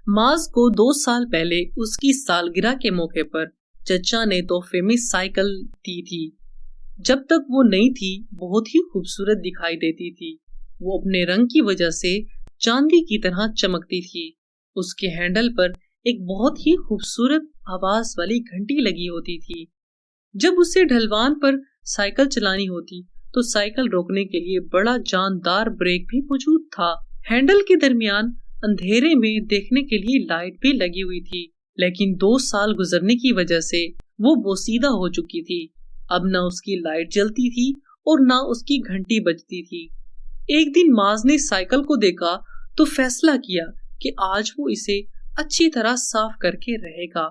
माज को 2 साल पहले उसकी सालगिरह के मौके पर चचा ने तोहफे में साइकिल दी थी। जब तक वो नई थी बहुत ही खूबसूरत दिखाई देती थी। वो अपने रंग की वजह से चांदी की तरह चमकती थी। उसके हैंडल पर एक बहुत ही खूबसूरत आवाज वाली घंटी लगी होती थी। जब उसे ढलवान पर साइकिल चलानी होती तो साइकिल रोकने के लिए बड़ा जानदार ब्रेक भी मौजूद था। हैंडल के दरमियान अंधेरे में देखने के लिए लाइट भी लगी हुई थी, लेकिन 2 साल गुजरने की वजह से वो बोसीदा हो चुकी थी। अब ना उसकी लाइट जलती थी और ना उसकी घंटी बजती थी। एक दिन माज ने साइकिल को देखा तो फैसला किया कि आज वो इसे अच्छी तरह साफ करके रहेगा।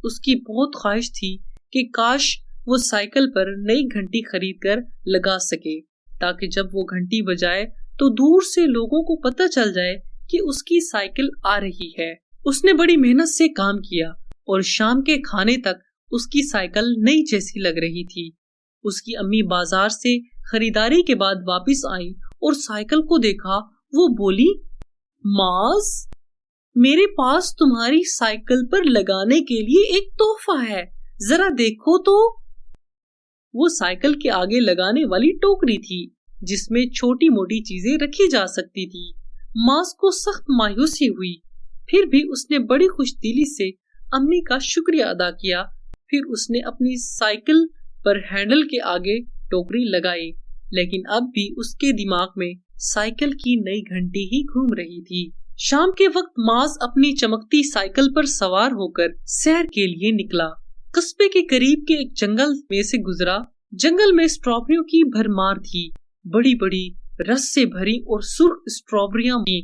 उसकी बहुत ख्वाहिश थी कि काश वो साइकिल पर नई घंटी खरीद कर लगा सके, ताकि जब वो घंटी बजाए तो दूर से लोगों को पता चल जाए कि उसकी साइकिल आ रही है। उसने बड़ी मेहनत से काम किया और शाम के खाने तक उसकी साइकिल नई जैसी लग रही थी। उसकी अम्मी बाजार से खरीदारी के बाद वापस आई और साइकिल को देखा। वो बोली, माज, मेरे पास तुम्हारी साइकिल पर लगाने के लिए एक तोहफा है, जरा देखो तो। वो साइकिल के आगे लगाने वाली टोकरी थी जिसमें छोटी मोटी चीजें रखी जा सकती थी। माज को सख्त मायूसी हुई, फिर भी उसने बड़ी खुशदिली से अम्मी का शुक्रिया अदा किया। फिर उसने अपनी साइकिल पर हैंडल के आगे टोकरी लगाई, लेकिन अब भी उसके दिमाग में साइकिल की नई घंटी ही घूम रही थी। शाम के वक्त माज अपनी चमकती साइकिल पर सवार होकर सैर के लिए निकला। कस्बे के करीब के एक जंगल में से गुजरा। जंगल में स्ट्रॉबेरियों की भरमार थी, बड़ी बड़ी रस से भरी और सुर्ख स्ट्रॉबेरियां थी।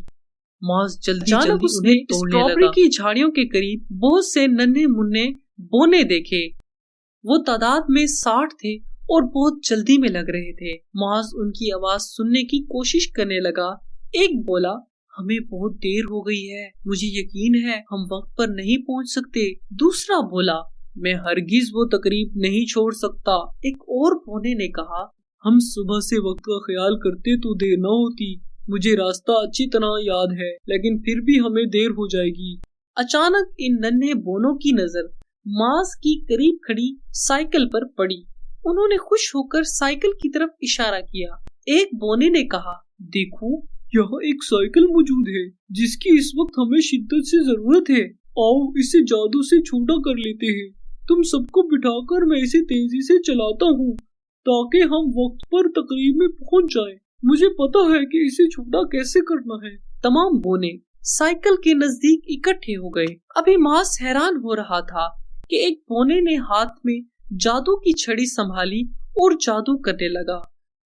माज जल्दी उसने स्ट्रॉबेरी की झाड़ियों के करीब बहुत से नन्हे मुन्ने बोने देखे। वो तादाद में 60 थे और बहुत जल्दी में लग रहे थे। माज उनकी आवाज सुनने की कोशिश करने लगा। एक बोला, हमें बहुत देर हो गई है, मुझे यकीन है हम वक्त पर नहीं पहुंच सकते। दूसरा बोला, मैं हरगिज वो तकरीब नहीं छोड़ सकता। एक और बोने ने कहा, हम सुबह से वक्त का ख्याल करते तो देर न होती। मुझे रास्ता अच्छी तरह याद है, लेकिन फिर भी हमें देर हो जाएगी। अचानक इन नन्हे बोनों की नजर माज की करीब खड़ी साइकिल पर पड़ी। उन्होंने खुश होकर साइकिल की तरफ इशारा किया। एक बोने ने कहा, देखो, यहाँ एक साइकिल मौजूद है जिसकी इस वक्त हमें शिद्दत से जरूरत है। आओ इसे जादू से छोटा कर लेते हैं। तुम सबको बिठाकर मैं इसे तेजी से चलाता हूँ ताकि हम वक्त पर तकरीब में पहुँच जाएं। मुझे पता है कि इसे छोटा कैसे करना है। तमाम बोने साइकिल के नजदीक इकट्ठे हो गए। अभी मास हैरान हो रहा था कि एक बोने ने हाथ में जादू की छड़ी संभाली और जादू करने लगा।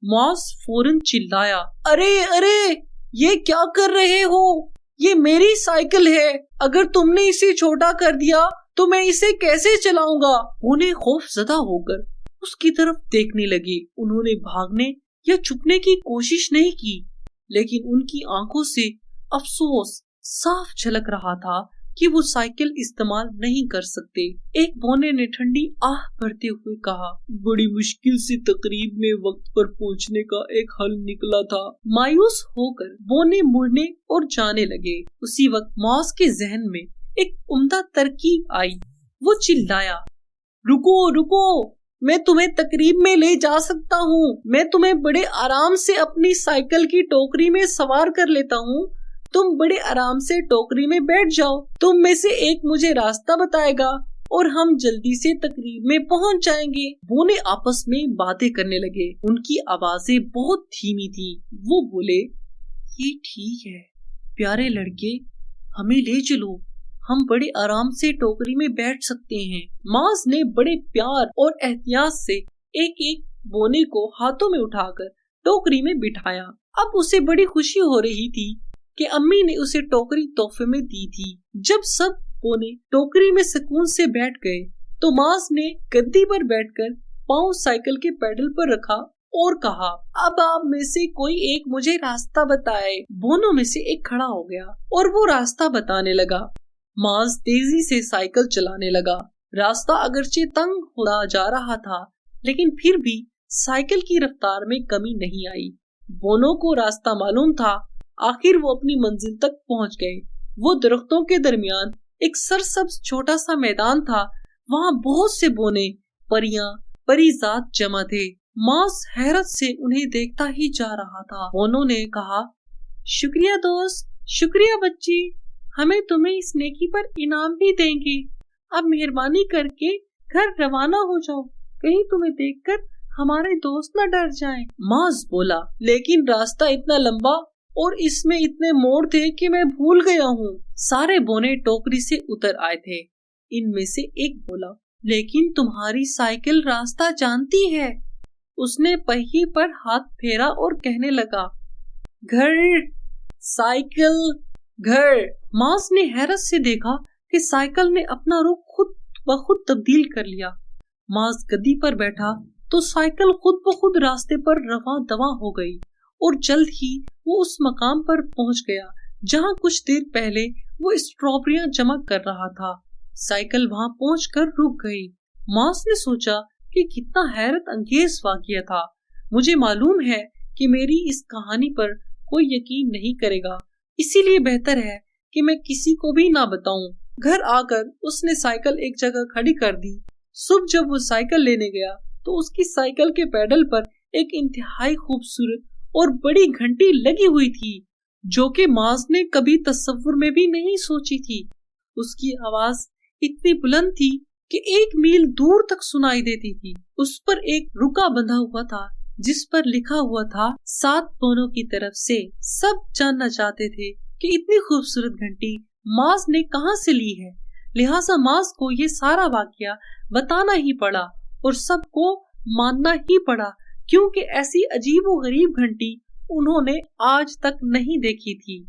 मास फौरन चिल्लाया, अरे अरे, ये क्या कर रहे हो? ये मेरी साइकिल है, अगर तुमने इसे छोटा कर दिया तो मैं इसे कैसे चलाऊंगा? बोने खौफजदा होकर उसकी तरफ देखने लगे। उन्होंने भागने या छुपने की कोशिश नहीं की, लेकिन उनकी आंखों से अफसोस साफ झलक रहा था कि वो साइकिल इस्तेमाल नहीं कर सकते। एक बोने ने ठंडी आह भरते हुए कहा, बड़ी मुश्किल से तकरीब में वक्त पर पहुंचने का एक हल निकला था। मायूस होकर बोने मुड़ने और जाने लगे। उसी वक्त मॉस के जहन में एक उम्दा तरकीब आई। वो चिल्लाया, रुको रुको, मैं तुम्हें तकरीब में ले जा सकता हूँ। मैं तुम्हें बड़े आराम से अपनी साइकिल की टोकरी में सवार कर लेता हूँ। तुम बड़े आराम से टोकरी में बैठ जाओ। तुम में से एक मुझे रास्ता बताएगा और हम जल्दी से तकरीब में पहुँच जाएंगे। बोने आपस में बातें करने लगे। उनकी आवाजें बहुत धीमी थी। वो बोले, ये ठीक है प्यारे लड़के, हमें ले चलो, हम बड़े आराम से टोकरी में बैठ सकते हैं। माज ने बड़े प्यार और एहतियात से एक एक बोने को हाथों में उठाकर टोकरी में बिठाया। अब उसे बड़ी खुशी हो रही थी कि अम्मी ने उसे टोकरी तोहफे में दी थी। जब सब बोने टोकरी में सुकून से बैठ गए तो माज ने गद्दी पर बैठकर पांव साइकिल के पैडल पर रखा और कहा, अब आप में से कोई एक मुझे रास्ता बताए। बोनों में से एक खड़ा हो गया और वो रास्ता बताने लगा। माज तेजी से साइकिल चलाने लगा। रास्ता अगरचे तंग होता जा रहा था, लेकिन फिर भी साइकिल की रफ्तार में कमी नहीं आई। बोनो को रास्ता मालूम था। आखिर वो अपनी मंजिल तक पहुंच गए। वो दरख्तों के दरमियान एक सरसब्ज छोटा सा मैदान था। वहाँ बहुत से बोने, परियां, परिजात जमा थे। मास हैरत से उन्हें देखता ही जा रहा था। बोनो ने कहा, शुक्रिया दोस्त, शुक्रिया बच्ची, हमें तुम्हें इस नेकी पर इनाम भी देंगे। अब मेहरबानी करके घर रवाना हो जाओ, कहीं तुम्हें देखकर हमारे दोस्त न डर जाएं। मास बोला, लेकिन रास्ता इतना लंबा और इसमें इतने मोड़ थे कि मैं भूल गया हूँ। सारे बोने टोकरी से उतर आए थे। इनमें से एक बोला, लेकिन तुम्हारी साइकिल रास्ता जानती है। उसने पहिए पर हाथ फेरा और कहने लगा, घर, साइकिल, घर। मास ने हैरत से देखा कि साइकिल ने अपना रुख खुद ब खुद तब्दील कर लिया। मास गद्दी पर बैठा तो साइकिल खुद ब खुद रास्ते पर रवां दवां हो गई और जल्द ही वो उस मकाम पर पहुंच गया जहां कुछ देर पहले वो स्ट्रॉबेरियां जमा कर रहा था। साइकिल वहां पहुंचकर रुक गई। मास ने सोचा कि कितना हैरत अंगेज वाकया था। मुझे मालूम है कि मेरी इस कहानी पर कोई यकीन नहीं करेगा, इसीलिए बेहतर है कि मैं किसी को भी ना बताऊं। घर आकर उसने साइकिल एक जगह खड़ी कर दी। सुबह जब वो साइकिल लेने गया तो उसकी साइकिल के पैडल पर एक इंतहाई खूबसूरत और बड़ी घंटी लगी हुई थी, जो कि मास ने कभी तस्वुर में भी नहीं सोची थी। उसकी आवाज इतनी बुलंद थी कि 1 मील दूर तक सुनाई देती थी। उस पर एक रुका बंधा हुआ था जिस पर लिखा हुआ था, 7 बोनों की तरफ से। सब जानना चाहते थे कि इतनी खूबसूरत घंटी मास ने कहां से ली है, लिहाजा मास को ये सारा वाकया बताना ही पड़ा और सबको मानना ही पड़ा, क्योंकि ऐसी अजीब व गरीब घंटी उन्होंने आज तक नहीं देखी थी।